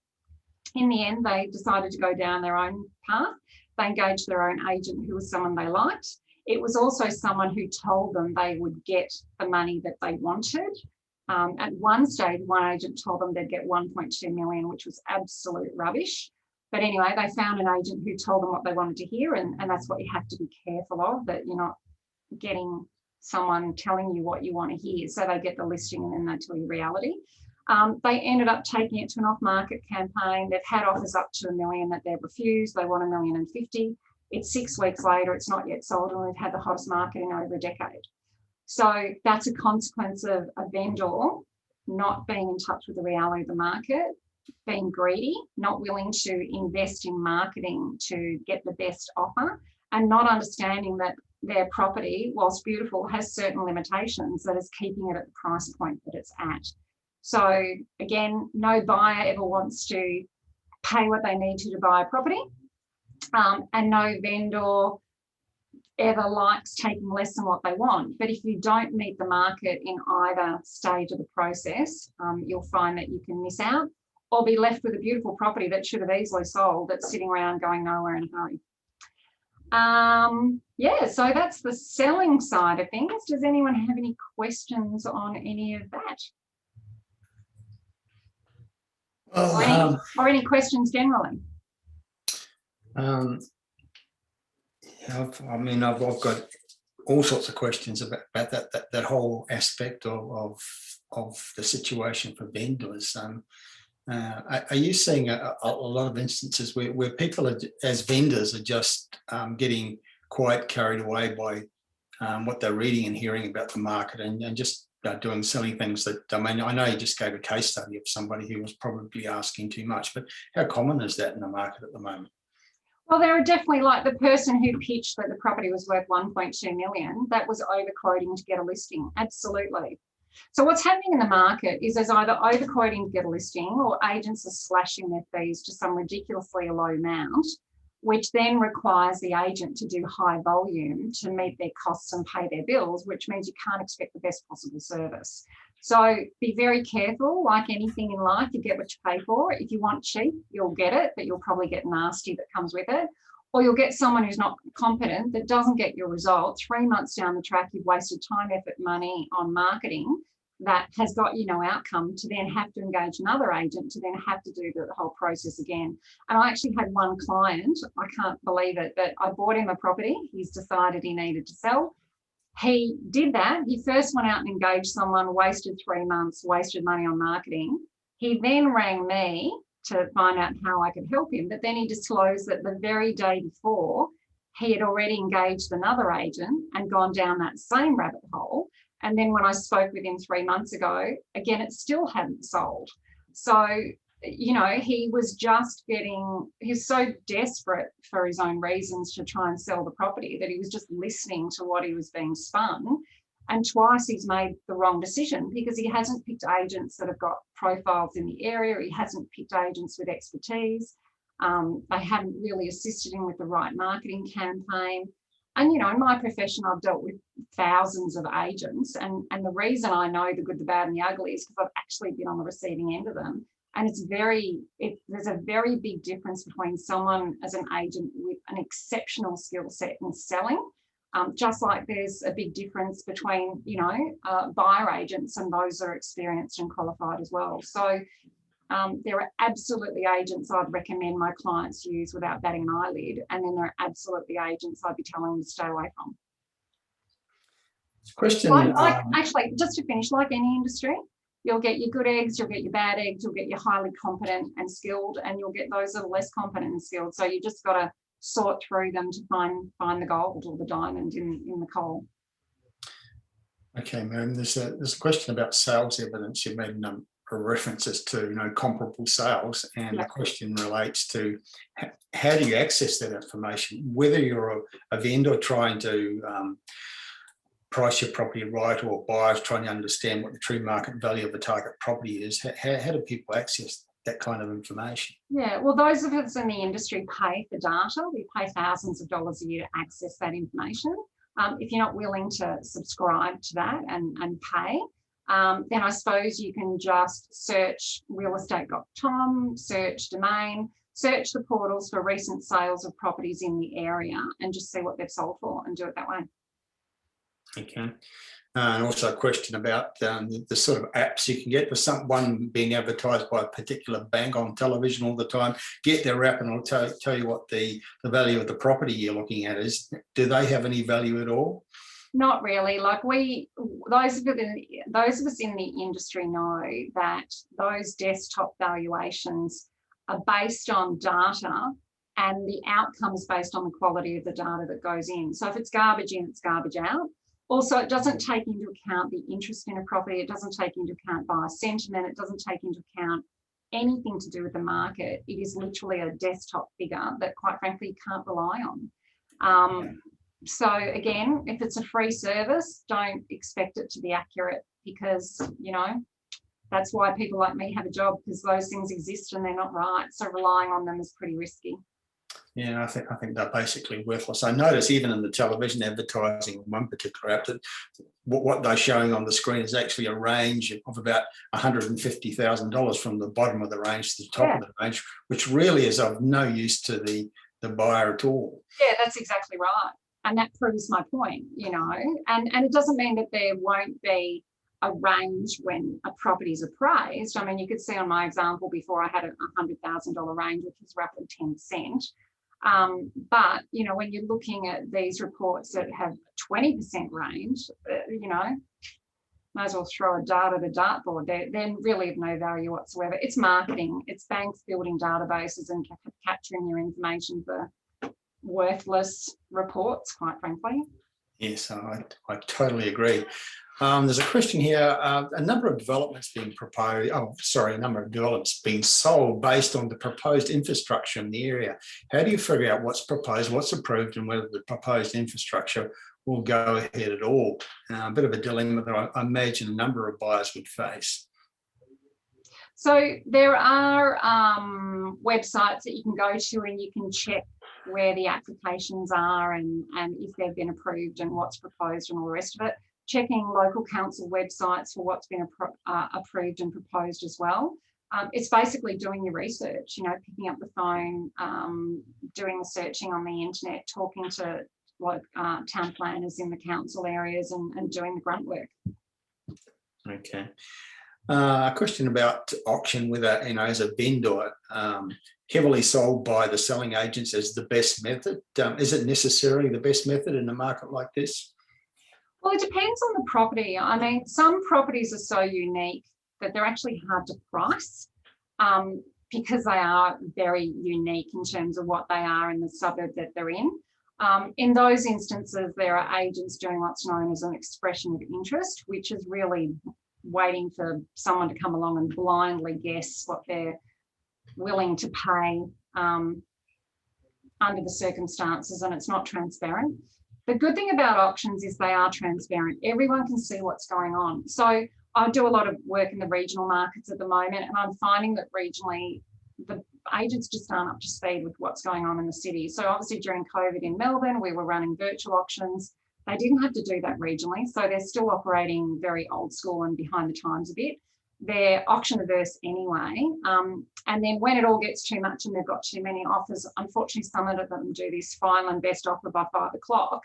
Speaker 2: In the end, they decided to go down their own path. They engaged their own agent, who was someone they liked. It was also someone who told them they would get the money that they wanted. At one stage, one agent told them they'd get 1.2 million, which was absolute rubbish. But anyway, they found an agent who told them what they wanted to hear, and that's what you have to be careful of, that you're not getting someone telling you what you want to hear. So they get the listing and then they tell you reality. They ended up taking it to an off-market campaign. They've had offers up to $1 million that they've refused. They want $1,050,000. It's 6 weeks later, it's not yet sold, and we've had the hottest market in over a decade. So that's a consequence of a vendor not being in touch with the reality of the market, being greedy, not willing to invest in marketing to get the best offer, and not understanding that their property, whilst beautiful, has certain limitations that is keeping it at the price point that it's at. So again, no buyer ever wants to pay what they need to buy a property, and no vendor ever likes taking less than what they want. But if you don't meet the market in either stage of the process, you'll find that you can miss out or be left with a beautiful property that should have easily sold, that's sitting around going nowhere in a hurry. Yeah, so that's the selling side of things. Does anyone have any questions on any of that?
Speaker 1: Well,
Speaker 2: or any questions generally?
Speaker 1: I've got all sorts of questions about that whole aspect of the situation for vendors. Are you seeing a lot of instances where people are, as vendors, are just getting quite carried away by what they're reading and hearing about the market and just doing silly things that, I mean, I know you just gave a case study of somebody who was probably asking too much, but how common is that in the market at the moment?
Speaker 2: Well, there are definitely, like the person who pitched that the property was worth 1.2 million, that was overquoting to get a listing. Absolutely. So what's happening in the market is there's either overquoting to get a listing or agents are slashing their fees to some ridiculously low amount, which then requires the agent to do high volume to meet their costs and pay their bills, which means you can't expect the best possible service. So be very careful. Like anything in life, you get what you pay for. If you want cheap, you'll get it, but you'll probably get nasty that comes with it. Or you'll get someone who's not competent that doesn't get your result. 3 months down the track, you've wasted time, effort, money on marketing that has got you no outcome, to then have to engage another agent to then have to do the whole process again. And I actually had one client, I can't believe it, but I bought him a property. He's decided he needed to sell. He did that. He first went out and engaged someone, wasted 3 months, wasted money on marketing. He then rang me to find out how I could help him. But then he disclosed that the very day before, he had already engaged another agent and gone down that same rabbit hole. And then when I spoke with him 3 months ago, again, it still hadn't sold. So, you know, he was just he's so desperate for his own reasons to try and sell the property that he was just listening to what he was being spun. And twice he's made the wrong decision because he hasn't picked agents that have got profiles in the area. He hasn't picked agents with expertise. They haven't really assisted him with the right marketing campaign. And, you know, in my profession, I've dealt with thousands of agents. And the reason I know the good, the bad, and the ugly is because I've actually been on the receiving end of them. And there's a very big difference between someone as an agent with an exceptional skill set in selling, just like there's a big difference between, you know, buyer agents and those that are experienced and qualified as well. So there are absolutely agents I'd recommend my clients use without batting an eyelid. And then there are absolutely agents I'd be telling them to stay away from.
Speaker 1: Question.
Speaker 2: Actually, just to finish, like any industry, you'll get your good eggs, you'll get your bad eggs, you'll get your highly competent and skilled, and you'll get those that are less competent and skilled. So you just got to sort through them to find the gold or the diamond in the coal.
Speaker 1: Okay, Miriam, there's a question about sales evidence. You made references to, you know, comparable sales, and the question relates to how do you access that information, whether you're a vendor trying to price your property right, or buyers trying to understand what the true market value of a target property is. How do people access that kind of information? Yeah,
Speaker 2: well, those of us in the industry pay for data. We pay thousands of dollars a year to access that information. If you're not willing to subscribe to that and pay, then I suppose you can just search realestate.com, search domain, search the portals for recent sales of properties in the area and just see what they've sold for and do it that way.
Speaker 1: Okay. And also a question about the sort of apps you can get. For one being advertised by a particular bank on television all the time, get their app and it'll tell you what the value of the property you're looking at is. Do they have any value at all?
Speaker 2: Not really. Like those of us in the industry know that those desktop valuations are based on data, and the outcome is based on the quality of the data that goes in. So if it's garbage in, it's garbage out. Also, it doesn't take into account the interest in a property. It doesn't take into account buyer sentiment. It doesn't take into account anything to do with the market. It is literally a desktop figure that, quite frankly, you can't rely on. So again, if it's a free service, don't expect it to be accurate, because, you know, that's why people like me have a job, because those things exist and they're not right. So relying on them is pretty risky. Yeah, I think they're basically worthless. I notice even in the television advertising, one particular app, that what they're showing on the screen is actually a range of about $150,000 from the bottom of the range to the top of the range, which really is of no use to the buyer at all. Yeah, that's exactly right. And that proves my point, you know, and it doesn't mean that there won't be a range when a property is appraised. I mean, you could see on my example before, I had a $100,000 range, which was roughly 10%. But, you know, when you're looking at these reports that have 20% range, you know, might as well throw a dart at a dartboard. They're really of no value whatsoever. It's marketing. It's banks building databases and capturing your information for worthless reports, quite frankly.
Speaker 1: Yes, I totally agree. There's a question here. A number of developments being proposed. A number of developments being sold based on the proposed infrastructure in the area. How do you figure out what's proposed, what's approved, and whether the proposed infrastructure will go ahead at all? A bit of a dilemma that I imagine a number of buyers would face.
Speaker 2: So there are websites that you can go to and you can check where the applications are and if they've been approved and what's proposed and all the rest of it. Checking local council websites for what's been approved and proposed as well. It's basically doing your research, picking up the phone, doing the searching on the internet, talking to town planners in the council areas and doing the grunt work.
Speaker 1: Okay. A question about auction with as a vendor, heavily sold by the selling agents as the best method. Is it necessarily the best method in a market like this?
Speaker 2: Well, it depends on the property. I mean, some properties are so unique that they're actually hard to price because they are very unique in terms of what they are in the suburb that they're in. In those instances, there are agents doing what's known as an expression of interest, which is really waiting for someone to come along and blindly guess what they're willing to pay under the circumstances, and it's not transparent. The good thing about auctions is they are transparent. Everyone can see what's going on. So I do a lot of work in the regional markets at the moment, and I'm finding that regionally the agents just aren't up to speed with what's going on in the city. So obviously during COVID in Melbourne, we were running virtual auctions. They didn't have to do that regionally, so they're still operating very old school and behind the times a bit. They're auction averse anyway. And then when it all gets too much and they've got too many offers, unfortunately, some of them do this final and best offer by 5 o'clock,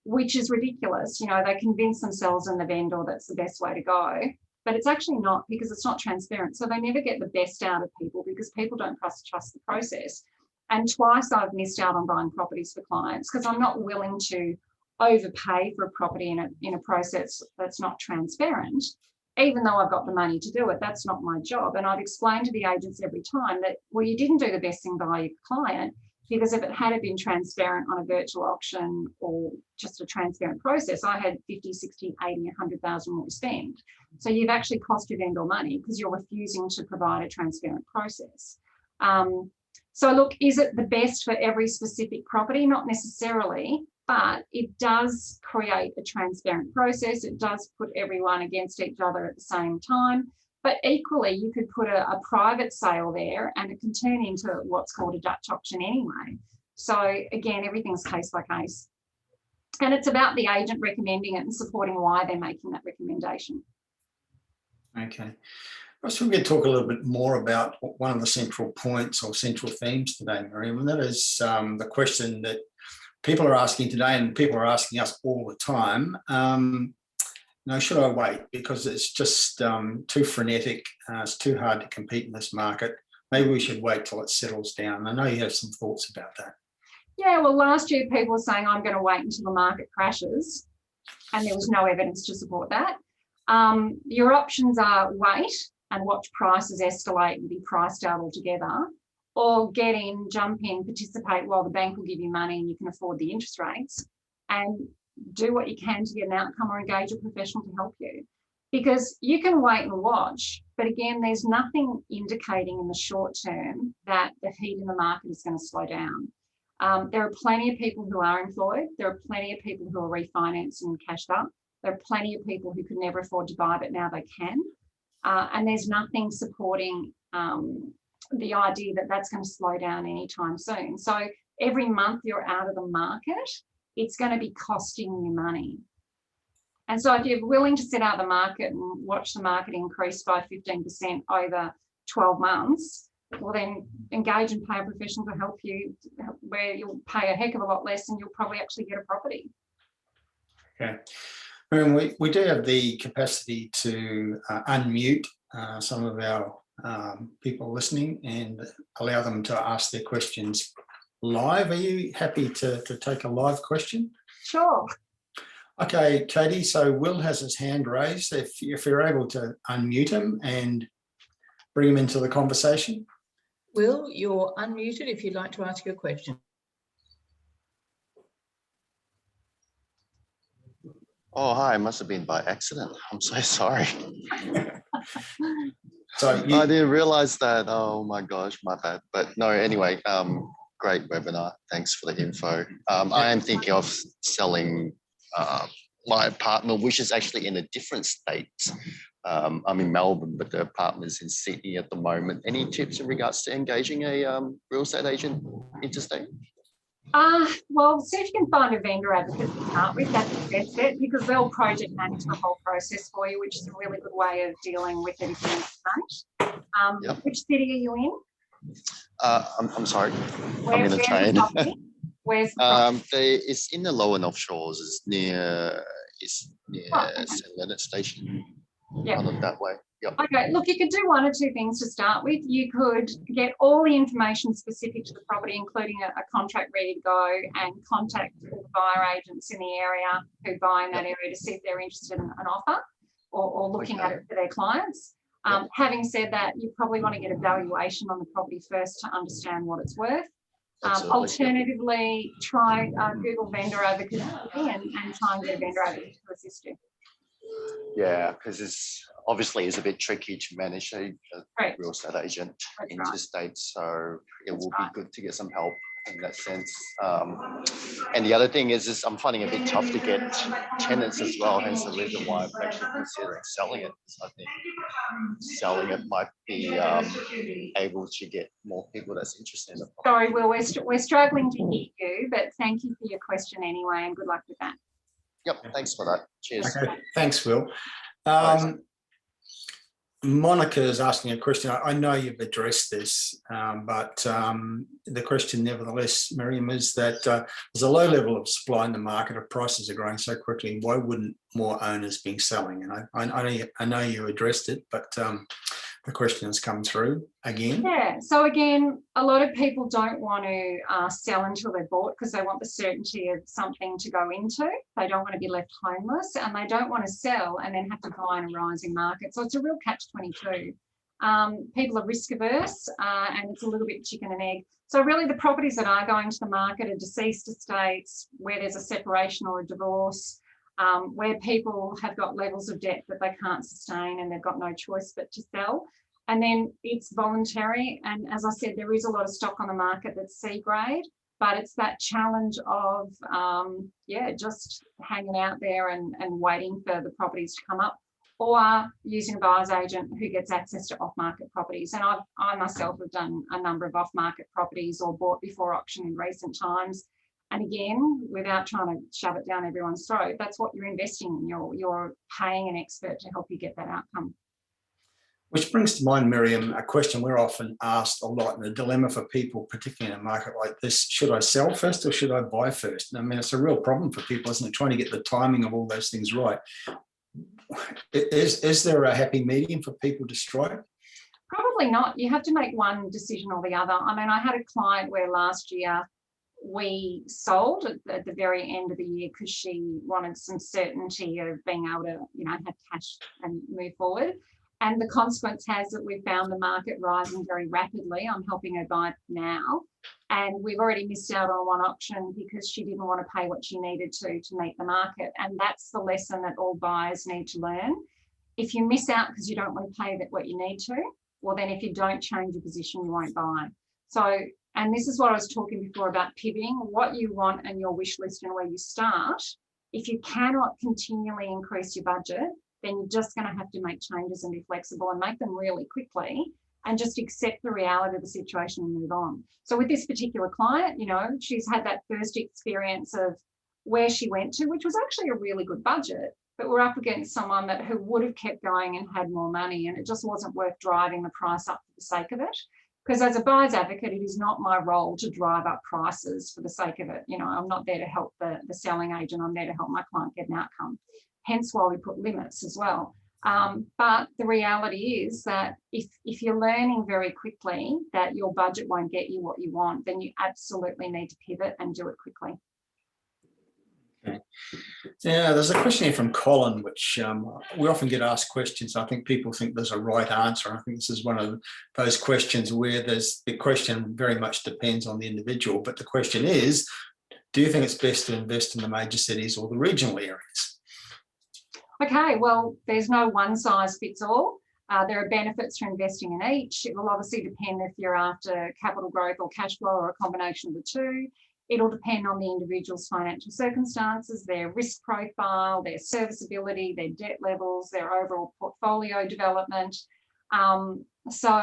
Speaker 2: which is ridiculous. They convince themselves and the vendor that's the best way to go, but it's actually not, because it's not transparent. So they never get the best out of people because people don't trust the process. And twice I've missed out on buying properties for clients because I'm not willing to overpay for a property in a process that's not transparent. Even though I've got the money to do it, that's not my job. And I've explained to the agents every time that, well, you didn't do the best thing by your client, because if it had been transparent on a virtual auction or just a transparent process, I had 50, 60, 80, 100,000 more to spend. So you've actually cost your vendor money because you're refusing to provide a transparent process. So look, is it the best for every specific property? Not necessarily, but it does create a transparent process. It does put everyone against each other at the same time. But equally, you could put a private sale there and it can turn into what's called a Dutch auction anyway. So again, everything's case by case. And it's about the agent recommending it and supporting why they're making that recommendation.
Speaker 1: Okay. So we're going to talk a little bit more about one of the central points or central themes today, Miriam, and that is the question that people are asking today, and people are asking us all the time. Should I wait? Because it's just too frenetic. It's too hard to compete in this market. Maybe we should wait till it settles down. I know you have some thoughts about that.
Speaker 2: Yeah, well, last year people were saying, I'm going to wait until the market crashes, and there was no evidence to support that. Your options are wait and watch prices escalate and be priced out altogether, or get in, jump in, participate while the bank will give you money and you can afford the interest rates, and do what you can to get an outcome or engage a professional to help you. Because you can wait and watch, but again, there's nothing indicating in the short term that the heat in the market is going to slow down. There are plenty of people who are employed. There are plenty of people who are refinancing and cashed up. There are plenty of people who could never afford to buy, but now they can. And there's nothing supporting the idea that that's going to slow down anytime soon. So every month you're out of the market, it's going to be costing you money. And so if you're willing to sit out of the market and watch the market increase by 15% over 12 months, well, then engage and pay a professional to help you, where you'll pay a heck of a lot less and you'll probably actually get a property.
Speaker 1: Okay. We do have the capacity to unmute some of our people listening and allow them to ask their questions live. Are you happy to take a live question?
Speaker 2: Sure.
Speaker 1: Okay, Katie, so Will has his hand raised. If you're able to unmute him and bring him into the conversation.
Speaker 3: Will, you're unmuted if you'd like to ask your question.
Speaker 4: Oh, hi, it must have been by accident. I'm so sorry.
Speaker 1: So
Speaker 4: I didn't realize that. Oh my gosh, my bad. But no, anyway, great webinar. Thanks for the info. I am thinking of selling my apartment, which is actually in a different state. I'm in Melbourne, but the apartment is in Sydney at the moment. Any tips in regards to engaging a real estate agent interstate?
Speaker 2: Well, see if you can find a vendor advocate to start with. That's the best bet, because they'll project manage the whole process for you, which is a really good way of dealing with it if you need to manage.
Speaker 4: Yep.
Speaker 2: Which city are you in?
Speaker 4: I'm sorry. I'm in a
Speaker 2: Where's
Speaker 4: train.
Speaker 2: the property? Where's the property?
Speaker 4: It's in the lower North Shores. It's near
Speaker 2: okay.
Speaker 4: St Leonard Station.
Speaker 2: Yep.
Speaker 4: Kind of that way. Yep.
Speaker 2: Okay, look, you could do one or two things to start with. You could get all the information specific to the property, including a contract ready to go, and contact the buyer agents in the area who buy in that area to see if they're interested in an offer or looking at it for their clients. Having said that, you probably want to get a valuation on the property first to understand what it's worth. Alternatively, try Google vendor advocacy and try and get a vendor advocate to assist you.
Speaker 4: Yeah, because it's obviously a bit tricky to manage a real estate agent interstate, so it will be good to get some help in that sense. And the other thing is I'm finding it a bit tough to get tenants as well, hence the reason why I'm actually considering selling it. I think selling it might be able to get more people that's interested in the property.
Speaker 2: Sorry, Will, we're struggling to hear you, but thank you for your question anyway, and good luck with that.
Speaker 4: Yep, thanks for that. Cheers.
Speaker 1: Okay, thanks, Will. Monica is asking a question. I know you've addressed this, but the question nevertheless, Miriam, is that there's a low level of supply in the market. If prices are growing so quickly, why wouldn't more owners be selling? And I know you addressed it, but the question has come through again.
Speaker 2: Yeah, so again, a lot of people don't want to sell until they're bought because they want the certainty of something to go into. They don't want to be left homeless, and they don't want to sell and then have to buy in a rising market. So it's a real catch-22. People are risk averse, and it's a little bit chicken and egg. So really the properties that are going to the market are deceased estates, where there's a separation or a divorce, where people have got levels of debt that they can't sustain and they've got no choice but to sell. And then it's voluntary. And as I said, there is a lot of stock on the market that's C grade, but it's that challenge of, just hanging out there and waiting for the properties to come up, or using a buyer's agent who gets access to off-market properties. And I myself have done a number of off-market properties or bought before auction in recent times. And again, without trying to shove it down everyone's throat, that's what you're investing in. You're paying an expert to help you get that outcome.
Speaker 1: Which brings to mind, Miriam, a question we're often asked a lot, and the dilemma for people, particularly in a market like this: should I sell first or should I buy first? And I mean, it's a real problem for people, isn't it? Trying to get the timing of all those things right. Is there a happy medium for people to strike?
Speaker 2: Probably not. You have to make one decision or the other. I mean, I had a client where last year we sold at the very end of the year because she wanted some certainty of being able to, have cash and move forward. And the consequence has that we've found the market rising very rapidly. I'm helping her buy now. And we've already missed out on one auction because she didn't want to pay what she needed to meet the market. And that's the lesson that all buyers need to learn. If you miss out because you don't want to pay what you need to, well, then if you don't change your position, you won't buy. So, and this is what I was talking before about pivoting, what you want and your wish list and where you start. If you cannot continually increase your budget, then you're just going to have to make changes and be flexible and make them really quickly and just accept the reality of the situation and move on. So with this particular client, she's had that first experience of where she went to, which was actually a really good budget, but we're up against someone who would have kept going and had more money, and it just wasn't worth driving the price up for the sake of it. Because as a buyer's advocate, it is not my role to drive up prices for the sake of it. I'm not there to help the selling agent. I'm there to help my client get an outcome. Hence why we put limits as well. But the reality is that if you're learning very quickly that your budget won't get you what you want, then you absolutely need to pivot and do it quickly.
Speaker 1: Okay. Yeah, there's a question here from Colin, which we often get asked questions. I think people think there's a right answer. I think this is one of those questions where the question very much depends on the individual. But the question is, do you think it's best to invest in the major cities or the regional areas?
Speaker 2: Okay, well, there's no one size fits all. There are benefits to investing in each. It will obviously depend if you're after capital growth or cash flow or a combination of the two. It'll depend on the individual's financial circumstances, their risk profile, their serviceability, their debt levels, their overall portfolio development. So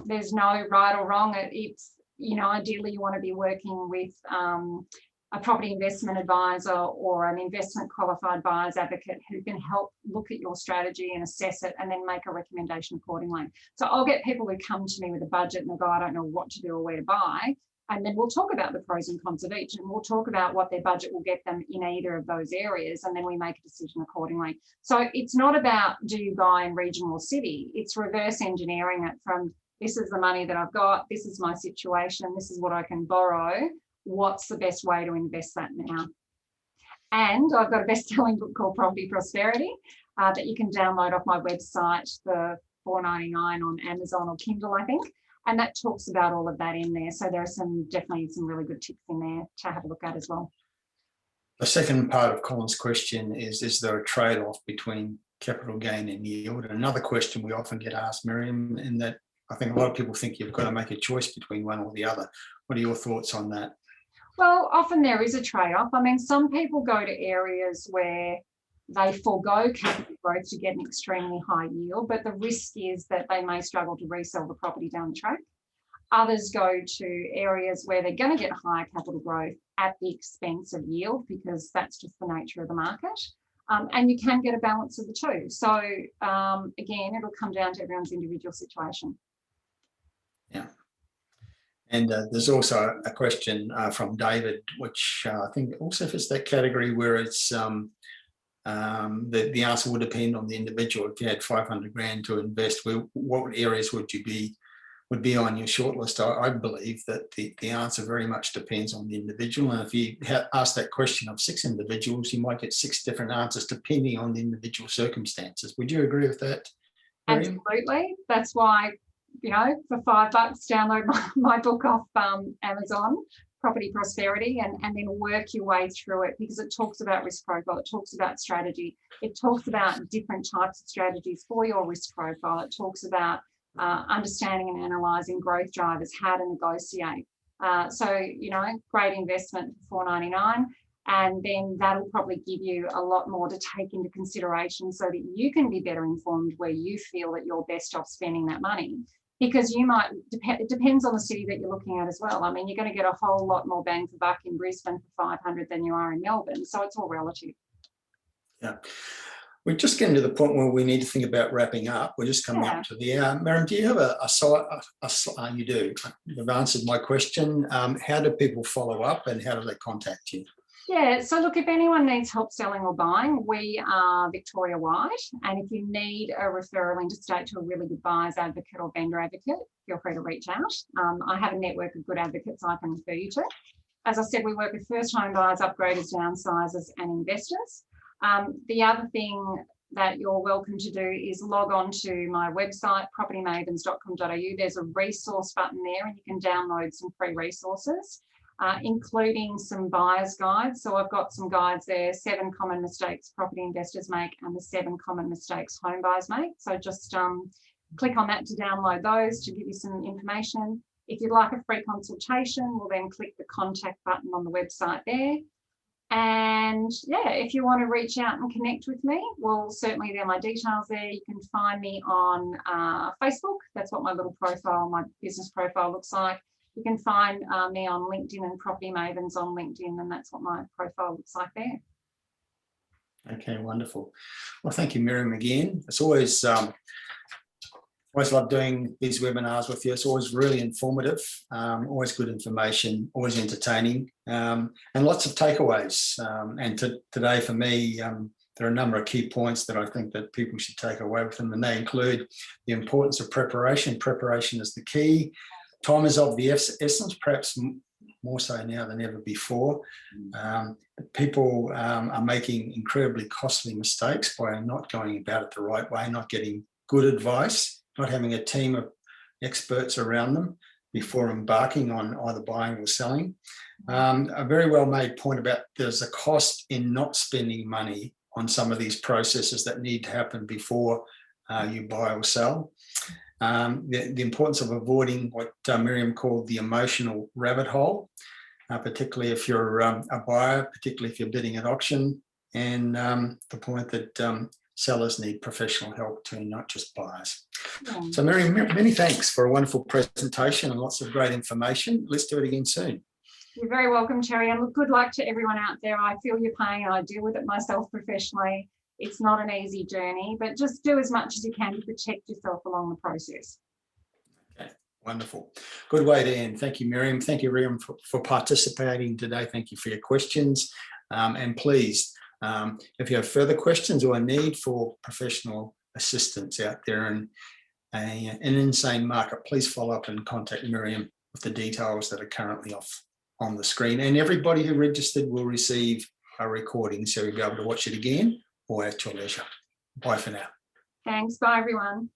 Speaker 2: there's no right or wrong. It's, you know, ideally you want to be working with a property investment advisor or an investment qualified buyer's advocate who can help look at your strategy and assess it and then make a recommendation accordingly. So I'll get people who come to me with a budget and they go, I don't know what to do or where to buy. And then we'll talk about the pros and cons of each, and we'll talk about what their budget will get them in either of those areas, and then we make a decision accordingly. So it's not about do you buy in region or city, it's reverse engineering it from this is the money that I've got, this is my situation, this is what I can borrow, what's the best way to invest that now? And I've got a best-selling book called Property Prosperity that you can download off my website for $4.99 on Amazon or Kindle, I think. And that talks about all of that in there. So there are definitely some really good tips in there to have a look at as well.
Speaker 1: The second part of Colin's question is there a trade-off between capital gain and yield? And another question we often get asked, Miriam, in that I think a lot of people think you've got to make a choice between one or the other. What are your thoughts on that?
Speaker 2: Well, often there is a trade-off. I mean, some people go to areas where they forego capital growth to get an extremely high yield, but the risk is that they may struggle to resell the property down the track. Others go to areas where they're going to get higher capital growth at the expense of yield, because that's just the nature of the market. And you can get a balance of the two. So again, it'll come down to everyone's individual situation.
Speaker 1: Yeah. And there's also a question from David, which I think also fits that category where it's the answer would depend on the individual. If you had 500 grand to invest, what areas would be on your shortlist? I believe that the answer very much depends on the individual. And if you ask that question of 6 individuals, you might get 6 different answers depending on the individual circumstances. Would you agree with that, Miriam?
Speaker 2: Absolutely. That's why, you know, for $5, download my book off Amazon, Property Prosperity, and then work your way through it, because it talks about risk profile, it talks about strategy, it talks about different types of strategies for your risk profile, it talks about understanding and analysing growth drivers, how to negotiate. So, you know, great investment for $4.99, and then that'll probably give you a lot more to take into consideration so that you can be better informed where you feel that you're best off spending that money. Because you might, it depends on the city that you're looking at as well. I mean, you're going to get a whole lot more bang for buck in Brisbane for 500 than you are in Melbourne. So it's all relative. Yeah.
Speaker 1: We're just getting to the point where we need to think about wrapping up. We're just coming up to the hour. Miriam, do you have a site? You do. You've answered my question. How do people follow up and how do they contact you?
Speaker 2: Yeah, so look, if anyone needs help selling or buying, we are Victoria-wide. And if you need a referral interstate to a really good buyer's advocate or vendor advocate, feel free to reach out. I have a network of good advocates I can refer you to. As I said, we work with first home buyers, upgraders, downsizers and investors. The other thing that you're welcome to do is log on to my website, propertymavens.com.au. There's a resource button there and you can download some free resources, including some buyer's guides. So I've got some guides there, 7 common mistakes property investors make and the 7 common mistakes home buyers make. So just click on that to download those to give you some information. If you'd like a free consultation, we'll then click the contact button on the website there. And yeah, if you want to reach out and connect with me, well, certainly there are my details there. You can find me on Facebook. That's what my little profile, my business profile looks like. You can find me on LinkedIn and Property Mavens on LinkedIn, and that's what my profile looks like there.
Speaker 1: Okay, wonderful. Well, thank you, Miriam, again. It's always love doing these webinars with you. It's always really informative, always good information, always entertaining, and lots of takeaways. And today for me, there are a number of key points that I think that people should take away with them, and they include the importance of preparation. Preparation is the key. Time is of the essence, perhaps more so now than ever before. People are making incredibly costly mistakes by not going about it the right way, not getting good advice, not having a team of experts around them before embarking on either buying or selling. A very well made point about there's a cost in not spending money on some of these processes that need to happen before you buy or sell. The importance of avoiding what Miriam called the emotional rabbit hole, particularly if you're a buyer, particularly if you're bidding at auction, and the point that sellers need professional help too, not just buyers. So Miriam, many thanks for a wonderful presentation and lots of great information. Let's do it again soon.
Speaker 2: You're very welcome, Terry, and good luck to everyone out there. I feel your pain. I deal with it myself professionally. It's not an easy journey, but just do as much as you can to protect yourself along the process.
Speaker 1: Okay, wonderful. Good way to end. Thank you, Miriam. Thank you, Miriam, for participating today. Thank you for your questions. And please, if you have further questions or a need for professional assistance out there in an insane market, please follow up and contact Miriam with the details that are currently off on the screen. And everybody who registered will receive a recording, so you'll be able to watch it again or at your leisure. Bye for now.
Speaker 2: Thanks. Bye, everyone.